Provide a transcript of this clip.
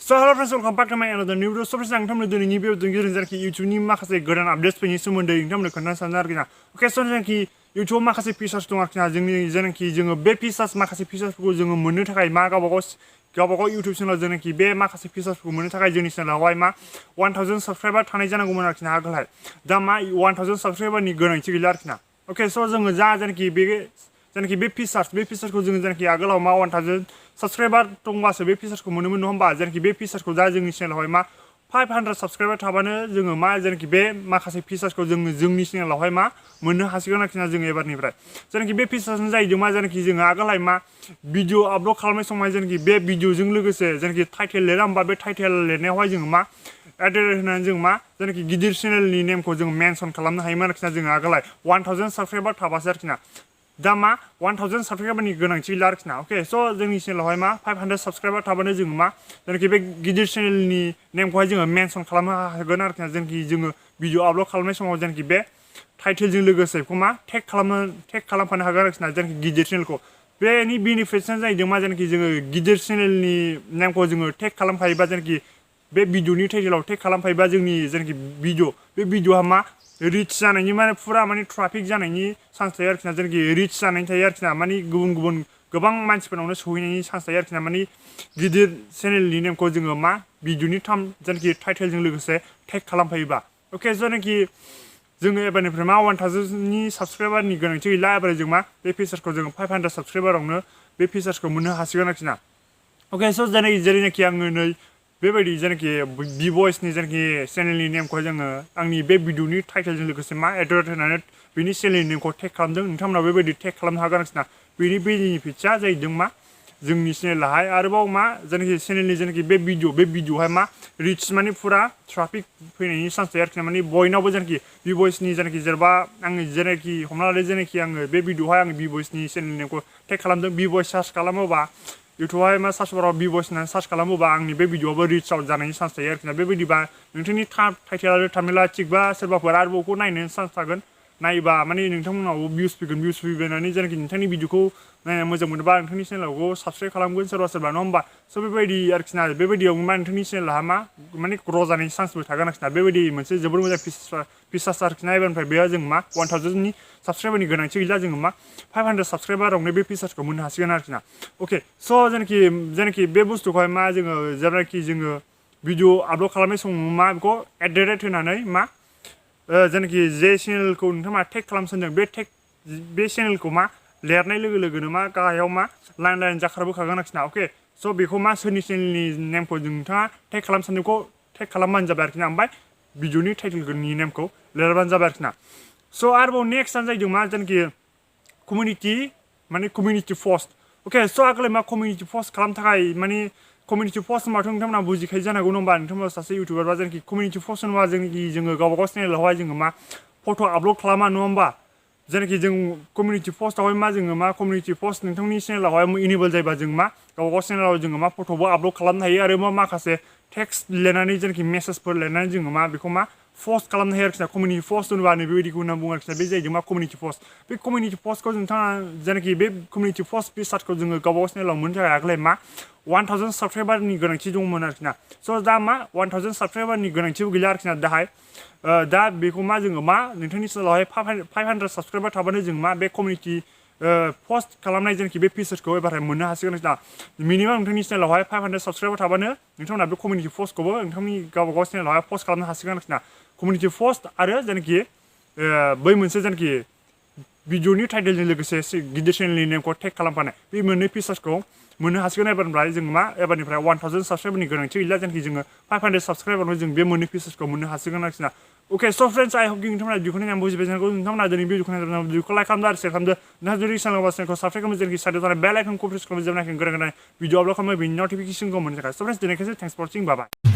So hello friends, welcome back to my another new video. So friends, नोंथांमोननो दिनैनि video जों जेनाखि इउटिउबनि माखासे गोदान आपडेट्सफोरनि सोमोन्दै नोंथांमोननो खोन्थानो सानो आरोखि ना। ओके स' जेनाखि इउटिउबाव माखासे फिचार्स दं आरोखि ना, जोंनि जेनाखि जोङो बे फिचार्स माखासे फिचार्सफोरखौ जोङो मोननो थाखाय मा गावबागाव इउटिउब चेनेलाव जेनाखि बे माखासे फिचार्सफोरखौ मोननो थाखाय जोंनि चेनेलावहाय मा 1000 साबस्क्राइबार थानाय जानांगौमोन आरोखि ना आगोलहाय। दा मा 1000 साबस्क्राइबारनि गोनांथि गैला आरोखि ना। ओके स' जोङो जेनाखि बे फिचार्सखौ जोङो जेनाखि आगोलाव मा 1000 साबस्क्राइबार दंबासो बे फिचार्सखौ मोनोमोन नङा होमबा? जेनाखि बे फिचार्सखौ दा जोंनि चेनेलावहाय मा 500 साबस्क्राइबार थाबानो जोङो मा जेनाखि बे माखासे फिचार्सखौ जोङो जोंनि चेनेलावहाय मा मोननो हासिगोन आरोखि ना जोङो एबारनिफ्राय। जेनाखि बे फिचार्सआनो जाहैदों मा जेनाखि जोङो आगोलहाय मा भिडिअ आपल'ड खालामनाय समावहाय जेनाखि बे भिडिअजों लोगोसे जेनाखि टाइटेल लिरा होमबा बे टाइटेल लिरनायावहाय जोङो मा एडेड होनानै जों मा जेनाखि गिदिर चेनेलनि नेमखौ जों मेनसन खालामनो हायोमोन आरोखि ना जोङो आगोलहाय 1000 साबस्क्राइबार थाबासो आरोखि ना। दा मा 1000 साबस्क्राइबारनि गोनांथि गैला आरोखि ना। अके स' जोंनि चेनेलावहाय मा 500 साबस्क्राइबार थाबानो जोङो मा जेनाखि बे गिदिर चेनेलनि नेमखौहाय जोङो मेनसन खालामनो हागोन आरोखि ना। जेनाखि जोङो भिडिअ आपल'ड खालामनाय समाव जेनाखि बे टाइटेलजों लोगोसे बेखौ मा टेग खालामफानो हागोन आरोखि ना जेनाखि गिदिर चेनेलखौ। बेनि बेनिफिट्सआनो जाहैदों मा जेनाखि जोङो गिदिर चेनेलनि नेमखौ जोङो टेग खालामफायोबा जेनाखि बे भिडिअनि टाइटेलाव टेग खालामफायोबा जोंनि जेनाखि बे भिडिअआ मा रिच जानायनि माने फुरा माने ट्राफिक जानायनि चान्स थायो आरोखि ना। जेनाखि रिच जानायनि थायो आरोखि ना, माने गुबुन गोबां मानसिफोरनावनो सहैनायनि चान्स थायो आरोखि ना। माने गिदिर चेनेलनि नेमखौ जोङो मा भिडिअनि जेनाखि टाइटेलजों लोगोसे टेग खालामफायोबा। अके जेनाखि जोङो एबारनिफ्राय मा 1000नि साबस्क्राइबारनि गोनांथि गैला। एबार जों मा बे फिचार्सखौ जोङो 500 साबस्क्राइबारावनो बे फिचार्सखौ मोननो हासिगोन आरोखि ना। अके स' जेरैनाखि आङो नै बेबायदि जेनाखि भइसनि जेनाखि चेनेलनि नेमखौहाय जोङो आंनि बे भिडिअनि टाइटेलजों लोगोसे मा एडवर्ड होनानै बिनि चेनेलनि नेमखौ टेग खालामदों। नोंथांमोनाव बेबायदि टेग खालामनो हागोन आरोखि ना। बेनि बेनिफिट्सआ जाहैदों मा जोंनि चेनेलाहाय आरोबाव मा जेनाखि चेनेलनि जेनाखि बे भिडिअहाय मा रिच माने फुरा ट्राफिक फैनायनि चान्स थायो आरोखि ना। माने बयनावबो जेनाखि भइसनि जेनाखि जेनेबा आङो जेनाखि हमना लादो जेनाखि आङो बे भिडिअहाय आङो भइसनि चेनेलनि नेमखौ टेग खालामदों। भइस सार्च खालामोबा इउटुबावहाय मा सार्च बाराव भइस होननानै सार्च खालामोबा आंनि बे भिडिअआबो रिच आउट जानायनि चान्स थायो आरोखि ना। बेबायदिबा नोंथांनि टाइटेल आरो थाम्बनेला थिगबा सोरबाफोर आरोबावखौ नायनो चान्स थागोन। नायबा माने नोंथांमोनाव भिउस फैनानै जेनाखि नोंथांनि भिडिअखौ नायना मोजां मोनोबा नोंथांनि चेनेलखौ साबस्क्राइब खालामगोन सोरबा नङा होमबा? स' बेबायदि आरोखि ना। बेबायदियाव मा नोंथांनि चेनेलहा मा माने ग्र' जानायनि चान्सबो थागोन आरोखि ना। बेबायदि मोनसे जोबोर मोजां फिचार्स आरोखि ना। एबारनिफ्राय बेयाव जों मा 1000नि साबस्क्राइबारनि गोनांथि गैला। जोङो मा 500 साबस्क्राइबारावनो बे फिचार्सखौ मोननो हासिगोन आरोखि ना। अके स' जेनाखि बे बुस्थुखौहाय मा जोङो जेब्लाखि जोङो भिडिअ आपल'ड खालामनाय समाव मा बेखौ एडेड होनानै मा जेनाखि जे चेनेलखौ नोंथाङा टेग खालामनो सानदों बे चेनेलखौ मा लिरनाय लोगो लोगोनो मा गाहायाव मा लाइन जाखारबोखागोन आरोखि ना। अके स' बेखौ मा सोरनि चेनेलनि नेमखौ नोंथाङा टेग खालामनो सानदोंखौ टेग खालामबानो जाबाय आरोखि ना। ओमफ्राय भिडिअनि टाइटेलनि नेमखौ लिरबानो जाबाय आरोखि ना। स' आरोबाव नेक्स्टआनो जाहैदों मा जेनाखि कमिउनिटि पस्ट। अके स' आगोलाव मा कमिउनिटि पस्ट खालामनो थाखाय माने कमिउनिटि पस्ट होनबाथ' नोंथांमोना बुजिखायो जानांगौ नङा होमबा? नोंथांमोना सासे इउटुबार बा जेनाखि कमिउनिटि पस्ट होनबा जोङो गावबागाव चेनेलावहाय जोङो मा फट' आपल'ड खालामा नङा होमबा? जेनाखि जों कमिउनिटि पस्टआवहाय मा जोङो मा कमिउनिटि पस्ट नोंथांनि चेनेलावहाय इनेबल जायोबा जों मा गावबागाव चेनेलाव जोङो मा फट'बो आपल'ड खालामनो हायो आरो माखासे टेक्स्ट लिरनानै जेनाखि मेसेजफोर लिरनानै जोङो मा बेखौ मा पस्ट खालामनो हायो आरोखि ना। कमिउनिटि पस्ट होनोबा नै बेबायदिखौ होनना बुङो आरोखि ना। बे जाहैदों मा कमिउनिटि पस्ट। बे कमिउनिटि पस्टखौ नोंथाङा जेनाखि बे कमिउनिटि पस्ट फिचार्सखौ जोङो गावबागाव चेनेलाव मोननो थाखाय आगोलहाय मा 1000 साबस्क्राइबारनि गोनांथि दंमोन आरोखि ना। स' दा मा 1000 साबस्क्राइबारनि गोनांथिबो गैला आरोखि ना दाहाय। दा बेखौ मा जोङो मा नोंथांनि चेनेलावहाय 500 साबस्क्राइबार थाबानो जों मा बे कमिउनिटि पस्ट खालामनाय जेनाखि बे फिचार्सखौ एबारहाय मोननो हासिगोन आरोखि ना। मिनिमाम नोंथांनि चेनेलावहाय 500 साबस्क्राइबार थाबानो नोंथांमोना बे कमिउनिटि पस्टखौबो नोंथांनि गावबागाव चेनेलावहाय पस्ट खालामनो हासिगोन आरोखि ना। कमिउनिटि पस्ट आरो जेनाखि बै मोनसे जेनाखि भिडिअनि टाइटेलजों लोगोसे गिदिर चेनेलनि नेमखौ टेग खालामफानाय बे मोननै फिचार्सखौ मोननो हासिगोन। एबारनिफ्राय जों मा एबारनिफ्राय 1000 साबस्क्राइबारनि गोनांथि गैला। जेनाखि जोङो 500 साबस्क्राइबारावनो जों बे मोननै फिचार्सखौ मोननो हासिगोन आरोखि ना। अके स' फ्रेन्ड्स आइ हप नोंथांमोना भिडिअखौ नायनानै बुजिबाय जानांगौ। नोंथांमोना दिनै भिडिअखौ नायनानै भिडिअखौ लाइक खालामदो आरो शेयार खालामदो। नोंथाङा जुदि चेनेलखौ साबस्क्राइब खालामो जेनाखि साइडआव थानाय बेल आइकनखौ प्रेस खालामो जेब्लानाखि गोदान भिडिअ आपल'ड खालामो बेनि नटिफिकेसनखौ मोननो थाखाय। स' फ्रेन्ड्स दिनै थेंक्स फर वाचिं बाय बाय।